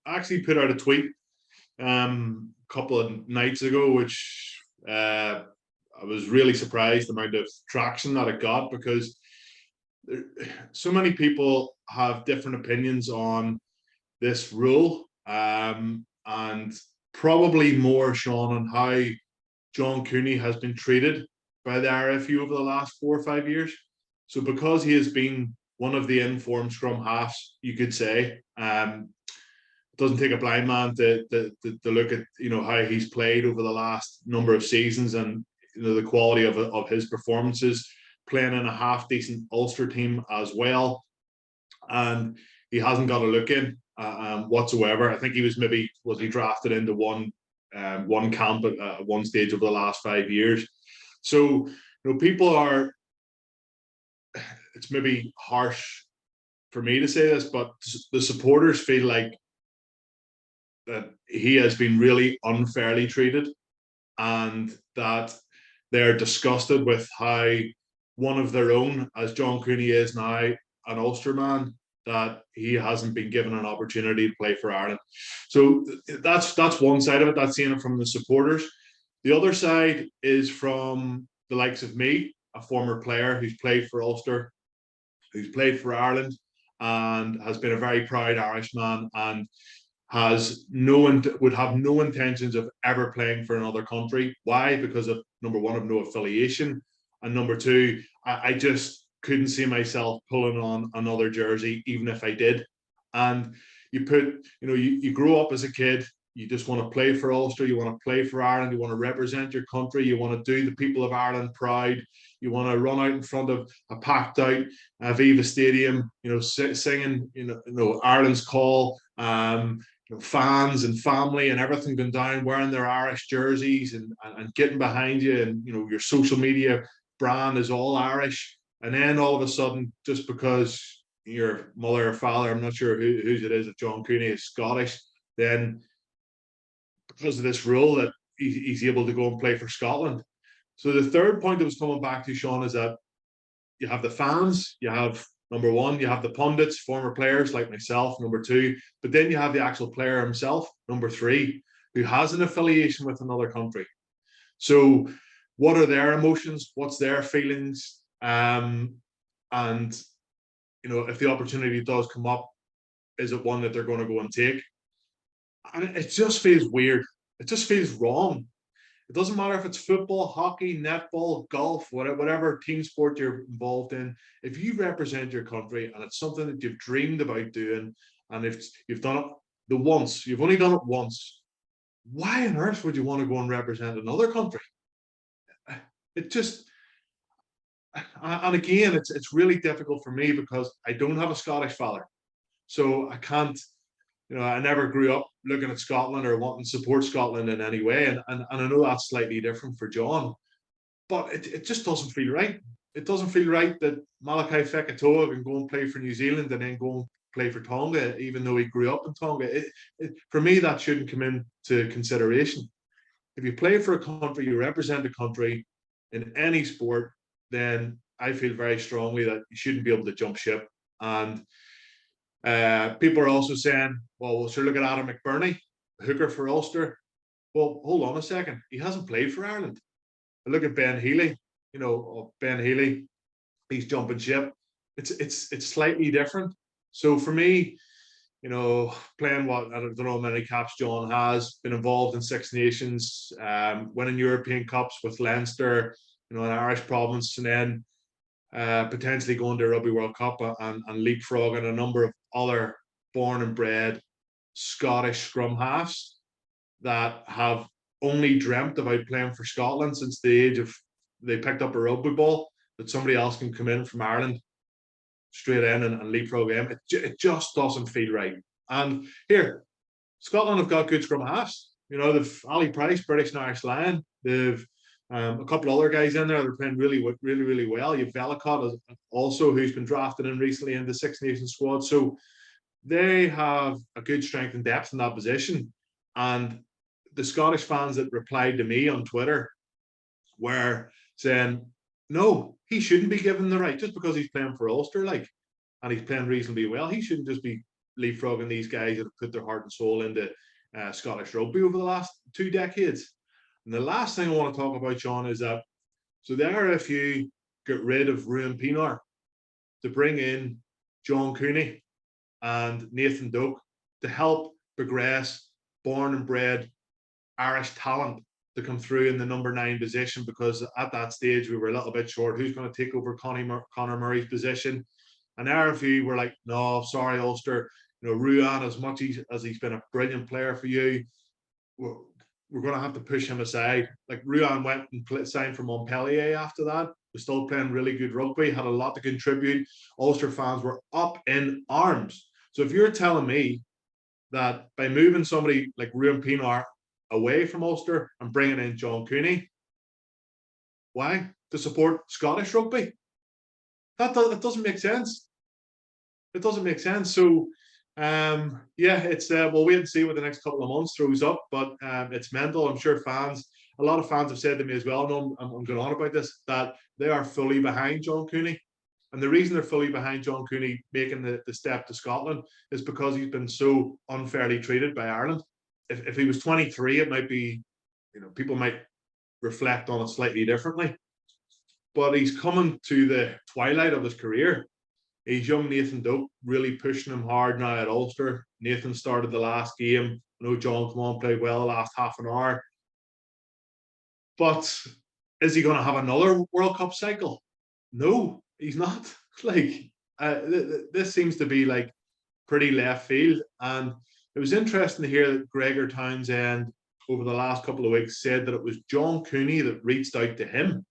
actually put out a tweet a couple of nights ago, which I was really surprised the amount of traction that it got, because so many people have different opinions on this rule, and probably more, Sean, on how John Cooney has been treated by the RFU over the last 4 or 5 years. So because he has been one of the informed scrum halves, you could say, it doesn't take a blind man to look at how he's played over the last number of seasons, and the quality of his performances, playing in a half decent Ulster team as well, and he hasn't got a look in whatsoever. I think he was he drafted into one camp at one stage over the last 5 years. So people are. It's maybe harsh for me to say this, but the supporters feel like that he has been really unfairly treated, and that they're disgusted with how one of their own, as John Cooney is now, an Ulster man, that he hasn't been given an opportunity to play for Ireland. So that's one side of it. That's seeing it from the supporters. The other side is from the likes of me, a former player who's played for Ulster, who's played for Ireland, and has been a very proud Irishman, and would have no intentions of ever playing for another country. Why? Because of, number one, of no affiliation, and number two, I just couldn't see myself pulling on another jersey, even if I did. And you grow up as a kid, you just want to play for Ulster, you want to play for Ireland, you want to represent your country, you want to do the people of Ireland proud, you want to run out in front of a packed out Aviva Stadium, singing, Ireland's call, fans and family and everything going down, wearing their Irish jerseys and getting behind you, and your social media brand is all Irish. And then all of a sudden, just because your mother or father, I'm not sure whose it is, if John Cooney is Scottish, then because of this rule that he's able to go and play for Scotland. So the third point that was coming back to, Sean, is that you have the fans, you have, number one, you have the pundits, former players like myself, number two, but then you have the actual player himself, number three, who has an affiliation with another country. So what are their emotions? What's their feelings? And if the opportunity does come up, is it one that they're going to go and take? And it just feels weird. It just feels wrong. It doesn't matter if it's football, hockey, netball, golf, whatever team sport you're involved in. If you represent your country and it's something that you've dreamed about doing, and if you've done it you've only done it once, why on earth would you want to go and represent another country? It just, and again, it's really difficult for me because I don't have a Scottish father, so I can't. I never grew up looking at Scotland or wanting to support Scotland in any way. And I know that's slightly different for John, but it just doesn't feel right. It doesn't feel right that Malachi Fekitoa can go and play for New Zealand and then go and play for Tonga, even though he grew up in Tonga. For me, that shouldn't come into consideration. If you play for a country, you represent a country in any sport, then I feel very strongly that you shouldn't be able to jump ship. And people are also saying, well, sure, look at Adam McBurney, hooker for Ulster. Well, hold on a second. He hasn't played for Ireland. Look at Ben Healy. Ben Healy, he's jumping ship. It's slightly different. So for me, playing what, I don't know how many caps John has, been involved in Six Nations, winning European Cups with Leinster, an Irish province, and then potentially going to a Rugby World Cup and leapfrogging a number of other born and bred Scottish scrum halves that have only dreamt about playing for Scotland since the age of they picked up a rugby ball, that somebody else can come in from Ireland straight in and leapfrog them. It just doesn't feel right. And here, Scotland have got good scrum halves. They've Ali Price, British and Irish Lion. They've a couple of other guys in there. They're playing really, really, really well. You've Velicott also, who's been drafted in recently in the Six Nations squad. So they have a good strength and depth in that position. And the Scottish fans that replied to me on Twitter were saying, no, he shouldn't be given the right, just because he's playing for Ulster, and he's playing reasonably well. He shouldn't just be leapfrogging these guys that have put their heart and soul into Scottish rugby over the last 2 decades. And the last thing I want to talk about, John, is that so the RFU get rid of Ruan Pienaar to bring in John Cooney and Nathan Doak to help progress born and bred Irish talent to come through in the number 9 position, because at that stage we were a little bit short. Who's going to take over Conor Murray's position? And RFU were like, no, sorry, Ulster. Ruan, as much as he's been a brilliant player for you, we're going to have to push him aside. Like, Ruan went and signed for Montpellier after that. Was still playing really good rugby, had a lot to contribute. Ulster fans were up in arms. So if you're telling me that by moving somebody like Ruan Pienaar away from Ulster and bringing in John Cooney, why? To support Scottish rugby? That doesn't make sense. It doesn't make sense. So, it's we'll wait and see what the next couple of months throws up. But it's mental. I'm sure a lot of fans have said to me as well, no, I'm going on about this, that they are fully behind John Cooney. And the reason they're fully behind John Cooney making the step to Scotland is because he's been so unfairly treated by Ireland. If he was 23, it might be, people might reflect on it slightly differently. But he's coming to the twilight of his career. He's young Nathan Doak, really pushing him hard now at Ulster. Nathan started the last game. I know John come on, played well the last half an hour. But is he going to have another World Cup cycle? No, he's not. This seems to be like pretty left field. And it was interesting to hear that Gregor Townsend over the last couple of weeks said that it was John Cooney that reached out to him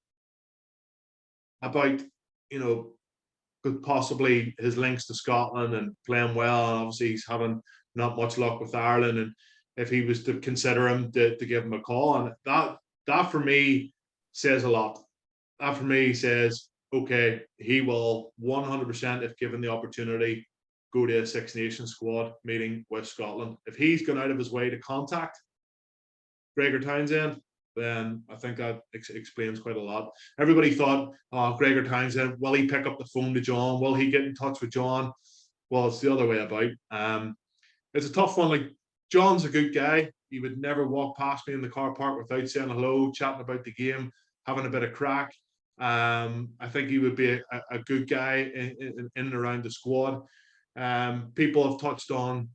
about, possibly his links to Scotland and playing well. And obviously he's having not much luck with Ireland. And if he was to consider him to give him a call, and that for me says a lot. That for me says, okay, he will 100%, if given the opportunity, go to a Six Nations squad meeting with Scotland. If he's gone out of his way to contact Gregor Townsend, then I think that explains quite a lot. Everybody thought, Gregor Townsend, will he pick up the phone to John? Will he get in touch with John? Well, it's the other way about. It's a tough one. Like, John's a good guy. He would never walk past me in the car park without saying hello, chatting about the game, having a bit of crack. I think he would be a good guy in and around the squad. People have touched on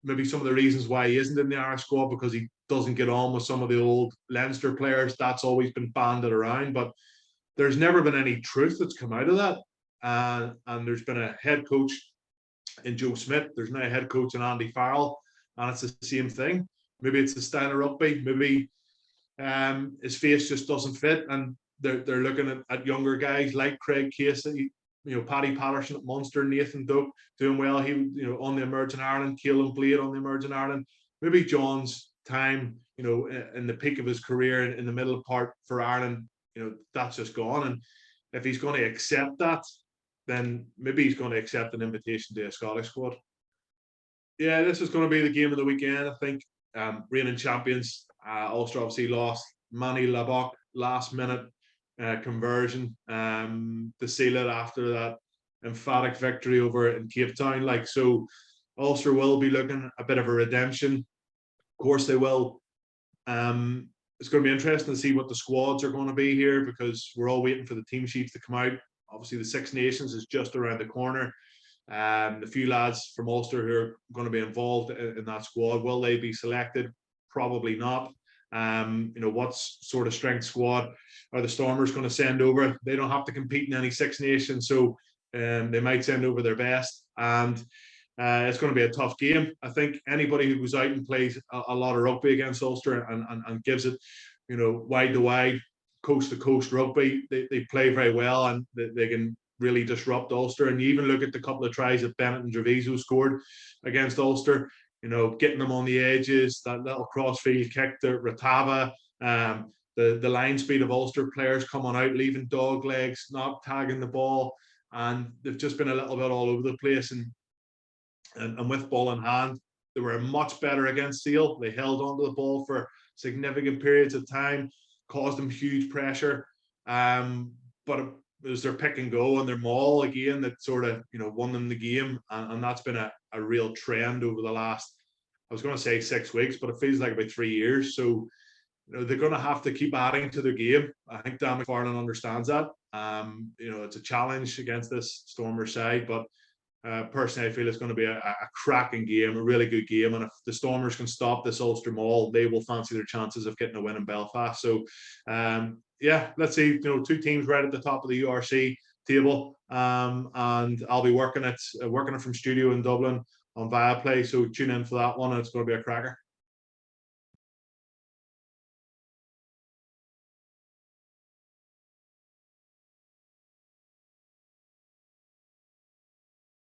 maybe some of the reasons why he isn't in the Irish squad, because he doesn't get on with some of the old Leinster players. That's always been banded around, but there's never been any truth that's come out of that. And there's been a head coach in Joe Smith. There's now a head coach in Andy Farrell, and it's the same thing. Maybe it's the style of rugby. Maybe his face just doesn't fit, and they're looking at younger guys like Craig Casey, Paddy Patterson at Munster, Nathan Doak doing well. He, on the Emerging Ireland, Caelan Blade on the Emerging Ireland. Maybe John's time, in the peak of his career in the middle part for Ireland, that's just gone. And if he's going to accept that, then maybe he's going to accept an invitation to a Scottish squad. Yeah, this is going to be the game of the weekend, I think. Reigning champions, Ulster obviously lost Manny Labok last minute conversion to seal it after that emphatic victory over in Cape Town. So Ulster will be looking a bit of a redemption. Of course they will. It's going to be interesting to see what the squads are going to be here, because we're all waiting for the team sheets to come out. Obviously the Six Nations is just around the corner. The few lads from Ulster who are going to be involved in that squad, will they be selected? Probably not. What sort of strength squad are the Stormers going to send over? They don't have to compete in any Six Nations, so they might send over their best. And it's going to be a tough game. I think anybody who goes out and plays a lot of rugby against Ulster and gives it, wide to wide, coast to coast rugby, they play very well, and they can really disrupt Ulster. And you even look at the couple of tries that Bennett and Treviso scored against Ulster, getting them on the edges, that little crossfield kick to Ratava, the line speed of Ulster players coming out, leaving dog legs, not tagging the ball, and they've just been a little bit all over the place. And with ball in hand, they were much better against Seal. They held onto the ball for significant periods of time, caused them huge pressure. But was their pick and go and their maul again that sort of, won them the game. And that's been a real trend over the last, I was going to say 6 weeks, but it feels like about 3 years. So, they're going to have to keep adding to their game. I think Dan McFarlane understands that. It's a challenge against this Stormer side, but personally, I feel it's going to be a cracking game, a really good game. And if the Stormers can stop this Ulster maul, they will fancy their chances of getting a win in Belfast. So, let's see. Two teams right at the top of the URC table, and I'll be working it from studio in Dublin on Viaplay. So tune in for that one. It's going to be a cracker.